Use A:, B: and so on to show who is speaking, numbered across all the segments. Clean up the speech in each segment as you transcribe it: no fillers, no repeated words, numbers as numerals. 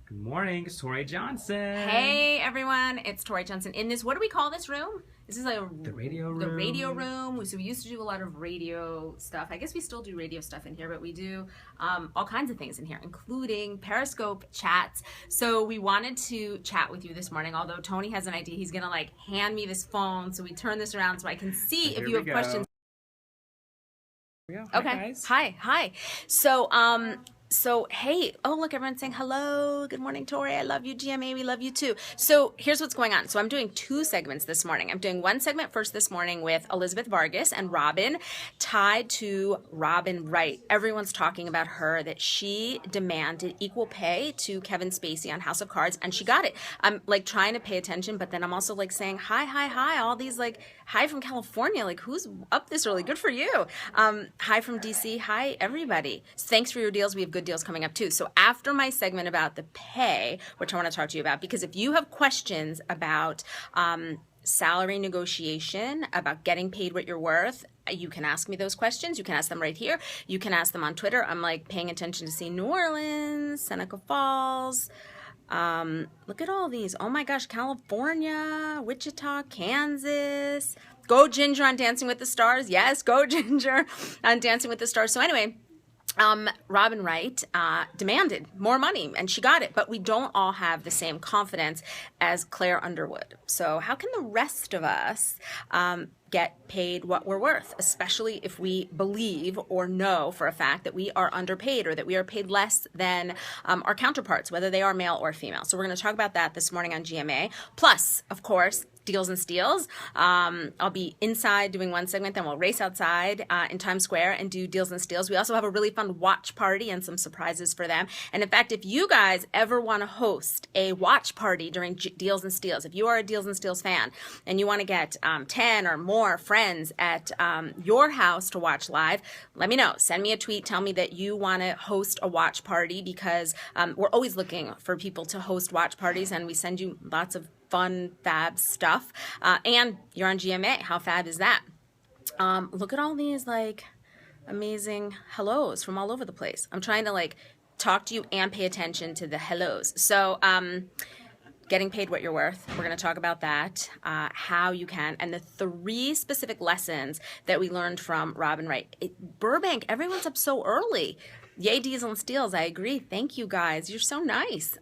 A: Good morning, it's Tori Johnson.
B: Hey everyone, it's Tori Johnson. In this, what do we call this room? This is
A: The radio room.
B: The radio room. So we used to do a lot of radio stuff. I guess we still do radio stuff in here, but we do all kinds of things in here, including Periscope chats. So we wanted to chat with you this morning, although Tony has an idea. He's gonna like hand me this phone. So we turn this around so I can see if you have questions.
A: Hi,
B: Okay.
A: guys.
B: Hi. So hey, oh look, everyone's saying hello. Good morning, Tori. I love you, GMA. We love you too. So here's what's going on. So I'm doing two segments this morning. I'm doing one segment first this morning with Elizabeth Vargas and Robin, tied to Robin Wright. Everyone's talking about her, that she demanded equal pay to Kevin Spacey on House of Cards, and she got it. I'm like trying to pay attention, but then I'm also like saying hi, all these like hi from California, like who's up this early? Good for you. Hi from DC. Hi everybody. So thanks for your deals. We have good deals coming up too. So after my segment about the pay, which I want to talk to you about, because if you have questions about salary negotiation, about getting paid what you're worth, you can ask me those questions. You can ask them right here. You can ask them on Twitter. I'm like paying attention to see New Orleans, Seneca Falls. Look at all these. Oh my gosh, California, Wichita, Kansas. Go Ginger on Dancing with the Stars. Yes, go Ginger on Dancing with the Stars. So anyway, Robin Wright demanded more money, and she got it. But we don't all have the same confidence as Claire Underwood. So how can the rest of us get paid what we're worth, especially if we believe or know for a fact that we are underpaid or that we are paid less than our counterparts, whether they are male or female? So we're going to talk about that this morning on GMA. Plus, of course, Deals and Steals. I'll be inside doing one segment, then we'll race outside in Times Square and do Deals and Steals. We also have a really fun watch party and some surprises for them. And in fact, if you guys ever want to host a watch party during Deals and Steals, if you are a Deals and Steals fan and you want to get 10 or more friends at your house to watch live, let me know. Send me a tweet. Tell me that you want to host a watch party, because we're always looking for people to host watch parties, and we send you lots of fun, fab stuff. And you're on GMA. How fab is that? Look at all these like amazing hellos from all over the place. I'm trying to like talk to you and pay attention to the hellos. So getting paid what you're worth. We're going to talk about that, how you can, and the 3 specific lessons that we learned from Robin Wright. Burbank, everyone's up so early. Yay, Deals and Steals. I agree. Thank you guys. You're so nice.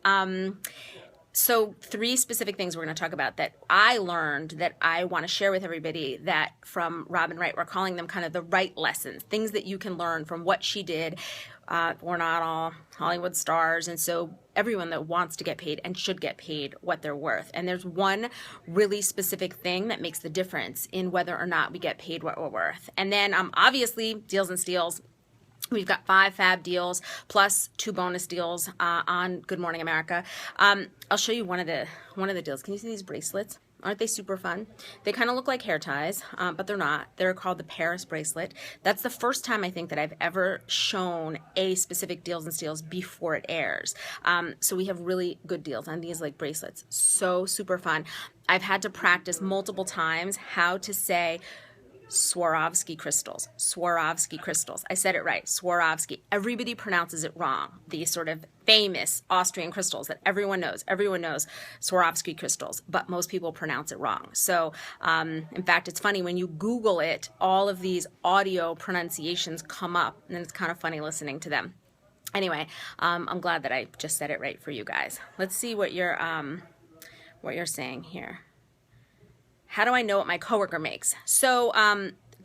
B: So 3 specific things we're going to talk about that I learned that I want to share with everybody, that from Robin Wright. We're calling them kind of the right lessons, things that you can learn from what she did. We're not all Hollywood stars, and so everyone that wants to get paid and should get paid what they're worth. And there's one really specific thing that makes the difference in whether or not we get paid what we're worth. And then obviously Deals and Steals. We've got 5 fab deals plus 2 bonus deals on Good Morning America. I'll show you one of the deals. Can you see these bracelets? Aren't they super fun? They kind of look like hair ties, but they're not. They're called the Paris bracelet. That's the first time I think that I've ever shown a specific Deals and Steals before it airs. So we have really good deals on these like bracelets. So super fun. I've had to practice multiple times how to say Swarovski crystals. Swarovski crystals. I said it right. Swarovski. Everybody pronounces it wrong. These sort of famous Austrian crystals that everyone knows. Everyone knows Swarovski crystals, but most people pronounce it wrong. So, in fact, it's funny when you Google it, all of these audio pronunciations come up, and it's kind of funny listening to them. Anyway, I'm glad that I just said it right for you guys. Let's see what you're saying here. How do I know what my coworker makes? So,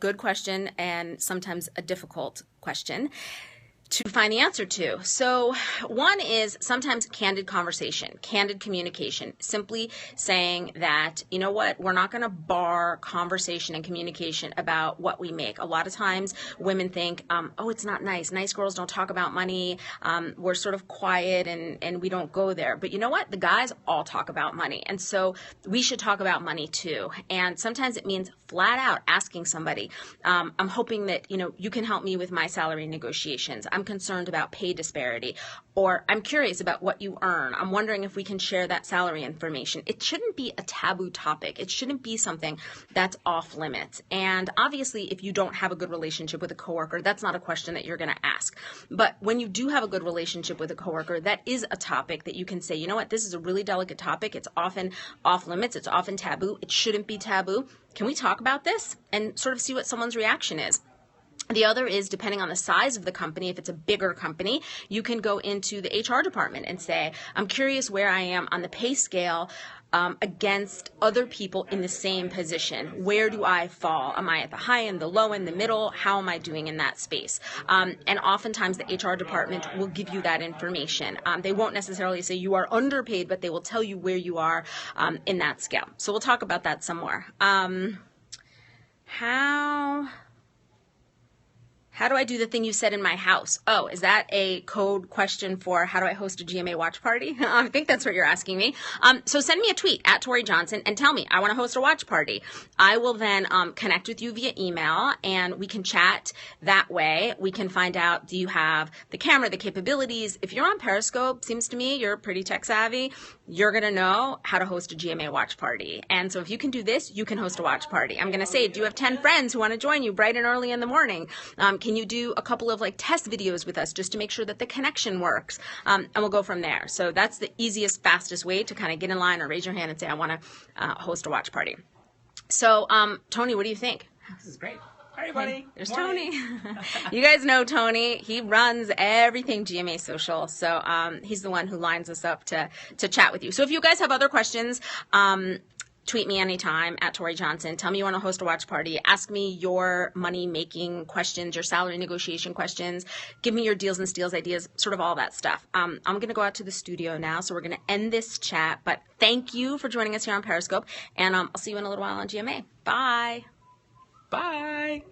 B: good question, and sometimes a difficult question to find the answer to. So one is sometimes candid conversation, candid communication, simply saying that, you know what, we're not going to bar conversation and communication about what we make. A lot of times women think, oh, it's not nice. Nice girls don't talk about money. We're sort of quiet and we don't go there. But you know what? The guys all talk about money. And so we should talk about money too. And sometimes it means flat out asking somebody, I'm hoping that, you know, you can help me with my salary negotiations. I'm I'm concerned about pay disparity, or I'm curious about what you earn. I'm wondering if we can share that salary information. It shouldn't be a taboo topic. It shouldn't be something that's off limits. And obviously, if you don't have a good relationship with a coworker, that's not a question that you're going to ask. But when you do have a good relationship with a coworker, that is a topic that you can say, you know what, this is a really delicate topic. It's often off limits. It's often taboo. It shouldn't be taboo. Can we talk about this? And sort of see what someone's reaction is. The other is, depending on the size of the company, if it's a bigger company, you can go into the HR department and say, I'm curious where I am on the pay scale against other people in the same position. Where do I fall? Am I at the high end, the low end, the middle? How am I doing in that space? And oftentimes the HR department will give you that information. They won't necessarily say you are underpaid, but they will tell you where you are in that scale. So we'll talk about that some more. How do I do the thing you said in my house? Oh, is that a code question for how do I host a GMA watch party? I think that's what you're asking me. So send me a tweet at Tori Johnson and tell me I want to host a watch party. I will then connect with you via email and we can chat that way. We can find out, do you have the camera, the capabilities? If you're on Periscope, seems to me you're pretty tech savvy. You're going to know how to host a GMA watch party. And so if you can do this, you can host a watch party. I'm going to say, do you have 10 friends who want to join you bright and early in the morning? Can you do a couple of test videos with us just to make sure that the connection works? And we'll go from there. So that's the easiest, fastest way to kind of get in line or raise your hand and say, I want to host a watch party. So, Tony, what do you think?
A: This is great. Hi, everybody.
B: There's
A: Morning.
B: Tony. You guys know Tony. He runs everything GMA Social. So he's the one who lines us up to chat with you. So if you guys have other questions, tweet me anytime at Tori Johnson. Tell me you want to host a watch party. Ask me your money-making questions, your salary negotiation questions. Give me your deals and steals ideas, sort of all that stuff. I'm going to go out to the studio now, so we're going to end this chat. But thank you for joining us here on Periscope, and I'll see you in a little while on GMA. Bye.
A: Bye.